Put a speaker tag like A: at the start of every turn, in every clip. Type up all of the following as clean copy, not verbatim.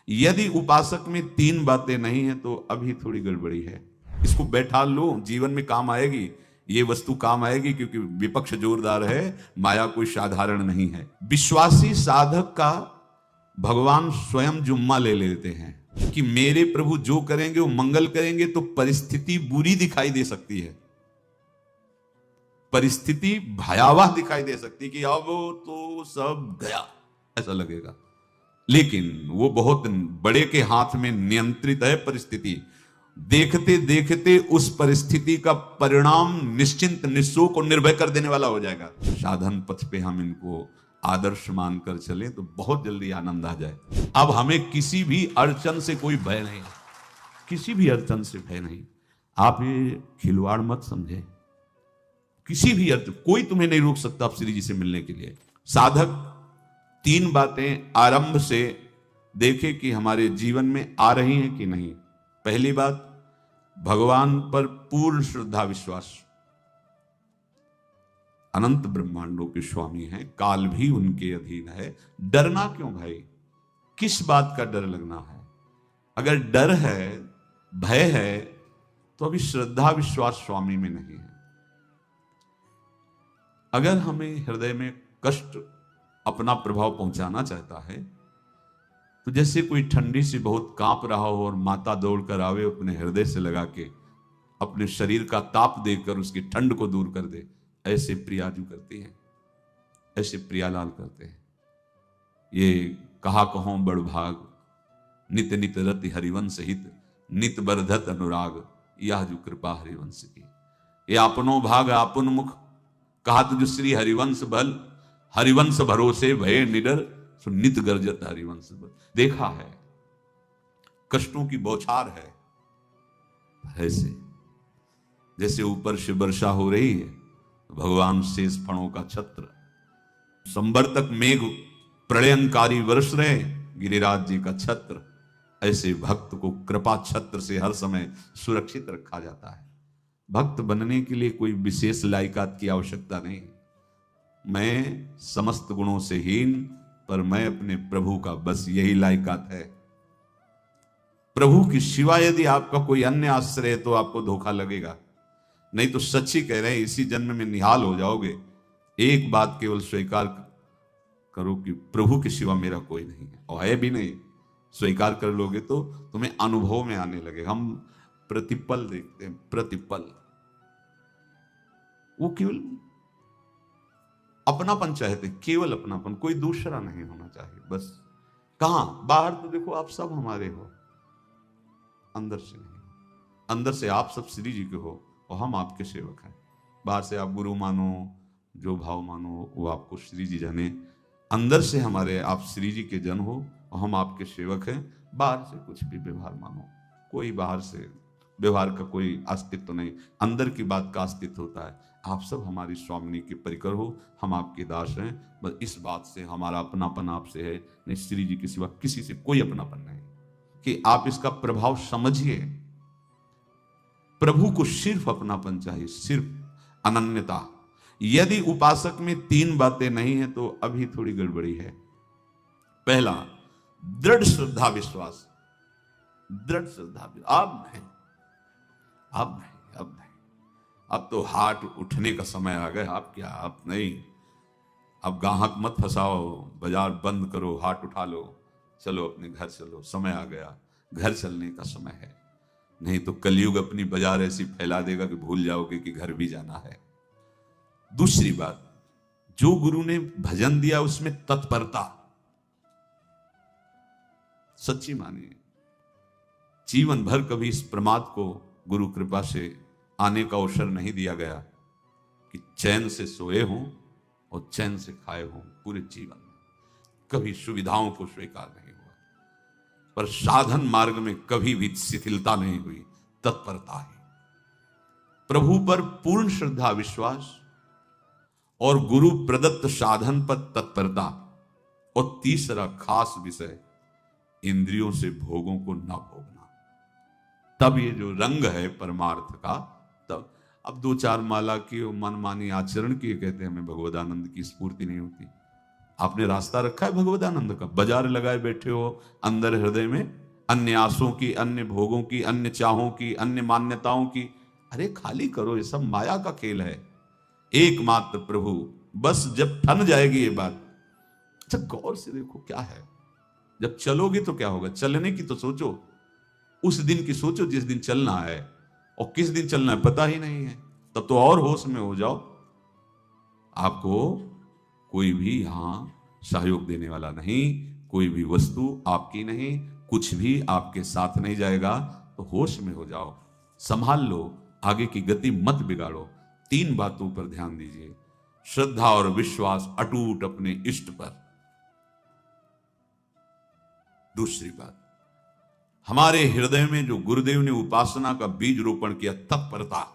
A: यदि उपासक में तीन बातें नहीं है तो अभी थोड़ी गड़बड़ी है। इसको बैठा लो, जीवन में काम आएगी, ये वस्तु काम आएगी, क्योंकि विपक्ष जोरदार है, माया कोई साधारण नहीं है। विश्वासी साधक का भगवान स्वयं जुम्मा ले लेते हैं कि मेरे प्रभु जो करेंगे वो मंगल करेंगे। तो परिस्थिति बुरी दिखाई दे सकती है, परिस्थिति भयावह दिखाई दे सकती है कि अब तो सब गया ऐसा लगेगा, लेकिन वो बहुत बड़े के हाथ में नियंत्रित है परिस्थिति। देखते देखते उस परिस्थिति का परिणाम निश्चिंत निःशोक और निर्भय कर देने वाला हो जाएगा। साधन पथ पे हम इनको आदर्श मानकर चले तो बहुत जल्दी आनंद आ जाए। अब हमें किसी भी अड़चन से कोई भय नहीं, किसी भी अड़चन से भय नहीं। आप ये खिलवाड़ मत समझे, किसी भी अड़चन कोई तुम्हें नहीं रोक सकता आप श्री जी से मिलने के लिए। साधक तीन बातें आरंभ से देखे कि हमारे जीवन में आ रही हैं कि नहीं। पहली बात, भगवान पर पूर्ण श्रद्धा विश्वास। अनंत ब्रह्मांडों के स्वामी हैं, काल भी उनके अधीन है। डरना क्यों भाई, किस बात का डर लगना है? अगर डर है, भय है, तो अभी श्रद्धा विश्वास स्वामी में नहीं है। अगर हमें हृदय में कष्ट अपना प्रभाव पहुंचाना चाहता है तो जैसे कोई ठंडी से बहुत कांप रहा हो और माता दौड़ कर आवे, अपने हृदय से लगा के अपने शरीर का ताप देकर उसकी ठंड को दूर कर दे, ऐसे प्रियाजू करती है, ऐसे प्रियालाल करते हैं। ये कहा कहो बड़ भाग, नित नित रति हरिवंश हित, नित बरधत अनुराग, यह जो कृपा हरिवंश की। ये अपनो भाग आपुन मुख, कहा तुझ श्री हरिवंश बल, हरिवंश भरोसे भय निडर, सो नित गर्जत हरिवंश बल। देखा है, कष्टों की बौछार है, ऐसे जैसे ऊपर से वर्षा हो रही है, भगवान शेष फणों का छत्र, संवर्तक मेघ प्रलयंकारी वर्ष रहे, गिरिराज जी का छत्र। ऐसे भक्त को कृपा छत्र से हर समय सुरक्षित रखा जाता है। भक्त बनने के लिए कोई विशेष लायकात की आवश्यकता नहीं। मैं समस्त गुणों से हीन, पर मैं अपने प्रभु का, बस यही लायकात है। प्रभु की सिवा यदि आपका कोई अन्य आश्रय है तो आपको धोखा लगेगा। नहीं तो सच्ची कह रहे हैं, इसी जन्म में निहाल हो जाओगे। एक बात केवल स्वीकार करो कि प्रभु के सिवा मेरा कोई नहीं है, और है भी नहीं। स्वीकार कर लोगे तो तुम्हें अनुभव में आने लगे। हम प्रतिपल देखते हैं, प्रतिपल, वो केवल अपनापन चाहते, केवल अपनापन, कोई दूसरा नहीं होना चाहिए बस। कहां बाहर तो देखो आप सब हमारे हो, अंदर से नहीं। अंदर से आप सब श्री जी के हो और हम आपके सेवक हैं। बाहर से आप गुरु मानो, जो भाव मानो वो आपको श्री जी जाने। अंदर से हमारे आप श्री जी के जन हो और हम आपके सेवक हैं। बाहर से कुछ भी व्यवहार मानो, कोई बाहर से व्यवहार का कोई अस्तित्व नहीं, अंदर की बात का अस्तित्व होता है। आप सब हमारी स्वामिनी के परिकर हो, हम आपके दास हैं। बस इस बात से हमारा अपनापन आपसे है, नहीं श्री जी के सिवा किसी से कोई अपनापन नहीं। कि आप इसका प्रभाव समझिए। प्रभु को सिर्फ अपनापन चाहिए, सिर्फ अनन्यता। यदि उपासक में तीन बातें नहीं है तो अभी थोड़ी गड़बड़ी है। पहला, दृढ़ श्रद्धा विश्वास। दृढ़ श्रद्धा, अब नहीं, अब नहीं, अब नहीं, अब तो हाथ उठने का समय आ गया। अब क्या, अब नहीं, अब गाहक मत फंसाओ, बाजार बंद करो, हाथ उठा लो, चलो अपने घर चलो, समय आ गया, घर चलने का समय है। नहीं तो कलयुग अपनी बाजार ऐसी फैला देगा कि भूल जाओगे कि घर भी जाना है। दूसरी बात, जो गुरु ने भजन दिया उसमें तत्परता, सच्ची मानिए। जीवन भर कभी इस प्रमाद को गुरु कृपा से आने का अवसर नहीं दिया गया कि चैन से सोए हों और चैन से खाए हों। पूरे जीवन में कभी सुविधाओं को स्वीकार नहीं हुआ, पर साधन मार्ग में कभी भी शिथिलता नहीं हुई, तत्परता ही। प्रभु पर पूर्ण श्रद्धा विश्वास और गुरु प्रदत्त साधन पर तत्परता। और तीसरा खास विषय, इंद्रियों से भोगों को न भोगना। तब ये जो रंग है परमार्थ का, तब अब दो चार माला की मनमानी आचरण की कहते हैं हमें भगवदानंद की स्फूर्ति नहीं होती। आपने रास्ता रखा है भगवदानंद का, बाजार लगाए बैठे हो अंदर हृदय में, अन्य आसों की, अन्य भोगों की, अन्य चाहों की, अन्य मान्यताओं की। अरे खाली करो, ये सब माया का खेल है। एकमात्र प्रभु, बस जब ठन जाएगी ये बात। अच्छा गौर से देखो क्या है, जब चलोगे तो क्या होगा, चलने की तो सोचो, उस दिन की सोचो जिस दिन चलना है, और किस दिन चलना है पता ही नहीं है, तब तो और होश में हो जाओ। आपको कोई भी यहां सहयोग देने वाला नहीं, कोई भी वस्तु आपकी नहीं, कुछ भी आपके साथ नहीं जाएगा। तो होश में हो जाओ, संभाल लो, आगे की गति मत बिगाड़ो। 3 बातों पर ध्यान दीजिए, श्रद्धा और विश्वास अटूट अपने इष्ट पर। दूसरी बात, हमारे हृदय में जो गुरुदेव ने उपासना का बीज रोपण किया, तत्परता।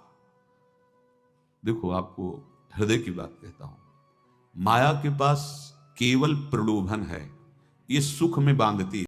A: देखो आपको हृदय की बात कहता हूं, माया के पास केवल प्रलोभन है, ये सुख में बांधती है।